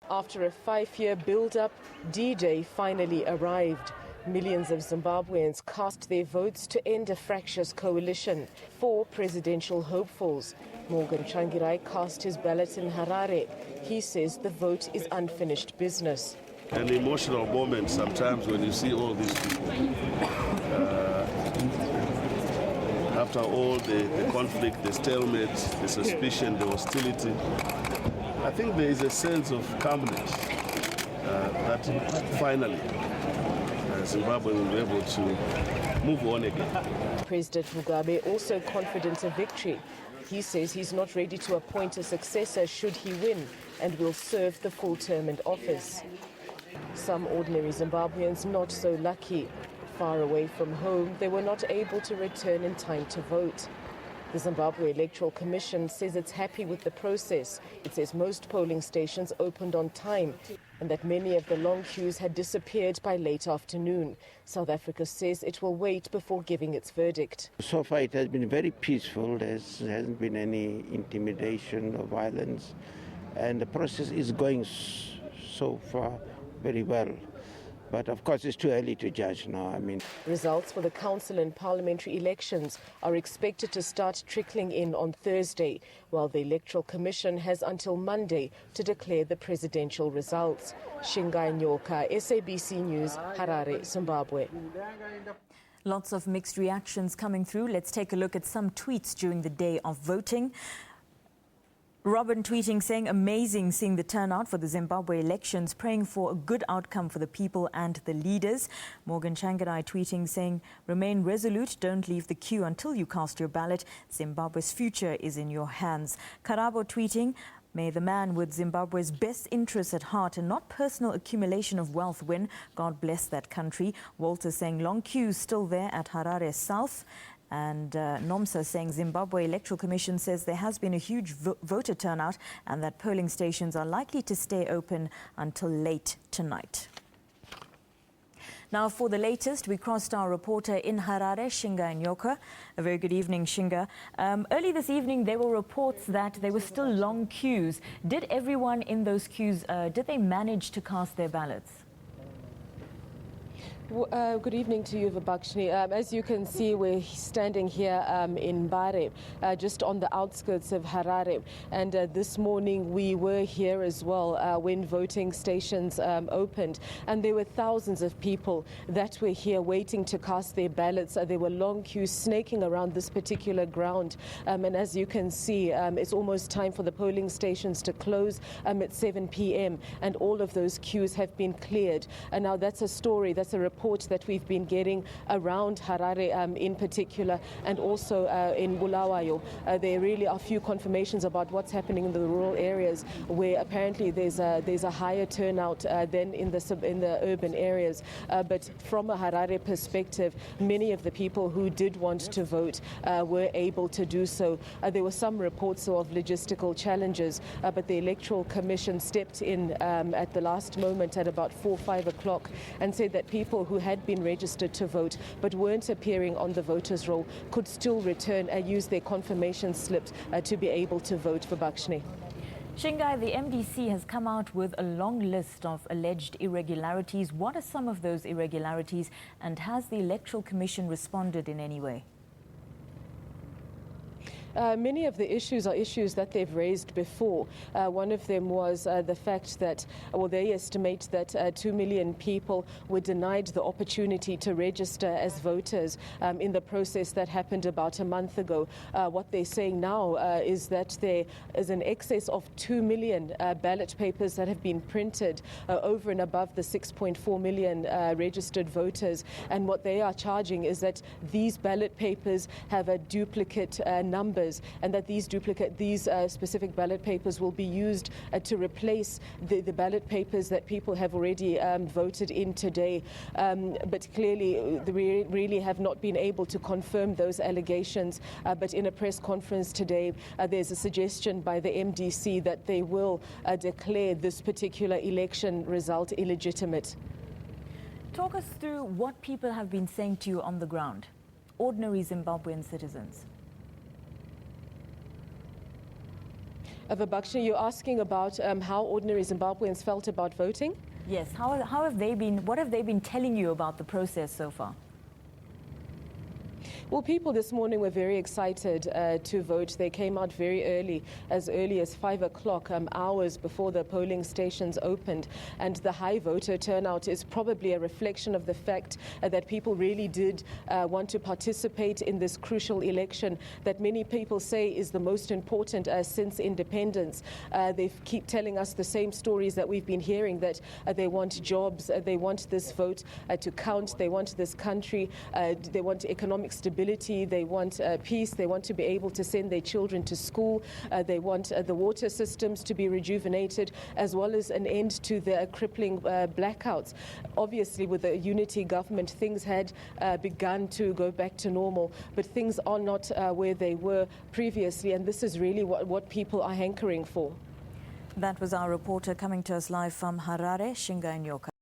After a 5-year build-up, D-Day finally arrived. Millions of Zimbabweans cast their votes to end a fractious coalition. 4 presidential hopefuls. Morgan Tsvangirai cast his ballot in Harare. He says the vote is unfinished business. An emotional moment sometimes when you see all these people. After all the conflict, the stalemate, the suspicion, the hostility, I think there is a sense of calmness that finally Zimbabwe will be able to move on again. President Mugabe also confident of victory. He says he's not ready to appoint a successor should he win and will serve the full term in office. Some ordinary Zimbabweans not so lucky. Far away from home, they were not able to return in time to vote. The Zimbabwe Electoral Commission says it's happy with the process. It says most polling stations opened on time and that many of the long queues had disappeared by late afternoon. South Africa says it will wait before giving its verdict. So far it has been very peaceful. There hasn't been any intimidation or violence, and the process is going so far very well. But of course it's too early to judge now. Results for the council and parliamentary elections are expected to start trickling in on Thursday, while the Electoral Commission has until Monday to declare the presidential results. Shingai Nyoka, SABC News, Harare, Zimbabwe. Lots of mixed reactions coming through. Let's take a look at some tweets during the day of voting. Robin tweeting saying, amazing seeing the turnout for the Zimbabwe elections, praying for a good outcome for the people and the leaders. Morgan Tsvangirai tweeting saying, remain resolute, don't leave the queue until you cast your ballot. Zimbabwe's future is in your hands. Karabo tweeting, may the man with Zimbabwe's best interests at heart and not personal accumulation of wealth win. God bless that country. Walter saying, long queues still there at Harare South. And Nomsa saying Zimbabwe Electoral Commission says there has been a huge voter turnout and that polling stations are likely to stay open until late tonight. Now for the latest, we crossed our reporter in Harare, Shinga Nyoka. A very good evening, Shinga. Early this evening, there were reports that there were still long queues. Did everyone in those queues, did they manage to cast their ballots? Good evening to you, Vibhakshini. As you can see, we're standing here in Bare, just on the outskirts of Harare. And this morning we were here as well when voting stations opened. And there were thousands of people that were here waiting to cast their ballots. There were long queues snaking around this particular ground. And as you can see, it's almost time for the polling stations to close at 7 p.m. And all of those queues have been cleared. And now that's a story, that's a report that we've been getting around Harare in particular, and also in Bulawayo. There really are few confirmations about what's happening in the rural areas, where apparently there's a higher turnout than in the urban areas. But from a Harare perspective, many of the people who did want to vote were able to do so. There were some reports of logistical challenges, but the Electoral Commission stepped in at the last moment at about 4-5 o'clock and said that people who had been registered to vote but weren't appearing on the voters' roll could still return and use their confirmation slips to be able to vote for Bhakshini. Shingai, the MDC has come out with a long list of alleged irregularities. What are some of those irregularities, and has the Electoral Commission responded in any way? Many of the issues are issues that they've raised before. One of them was the fact that, well, they estimate that 2 million people were denied the opportunity to register as voters in the process that happened about a month ago. What they're saying now is that there is an excess of 2 million ballot papers that have been printed over and above the 6.4 million registered voters. And what they are charging is that these ballot papers have a duplicate number, and that these specific ballot papers will be used to replace the ballot papers that people have already voted in today. But clearly, they really have not been able to confirm those allegations. But in a press conference today, there's a suggestion by the MDC that they will declare this particular election result illegitimate. Talk us through what people have been saying to you on the ground, ordinary Zimbabwean citizens. Vabakshini, you're asking about how ordinary Zimbabweans felt about voting? Yes. How have they been? What have they been telling you about the process so far? Well, people this morning were very excited to vote. They came out very early as 5 o'clock, hours before the polling stations opened. And the high voter turnout is probably a reflection of the fact that people really did want to participate in this crucial election that many people say is the most important since independence. They keep telling us the same stories that we've been hearing, that they want jobs, they want this vote to count, they want this country, they want economic stability. They want peace. They want to be able to send their children to school. They want the water systems to be rejuvenated, as well as an end to the crippling blackouts. Obviously, with the unity government, things had begun to go back to normal, but things are not where they were previously, and this is really what people are hankering for. That was our reporter coming to us live from Harare, Shinga Nyoka.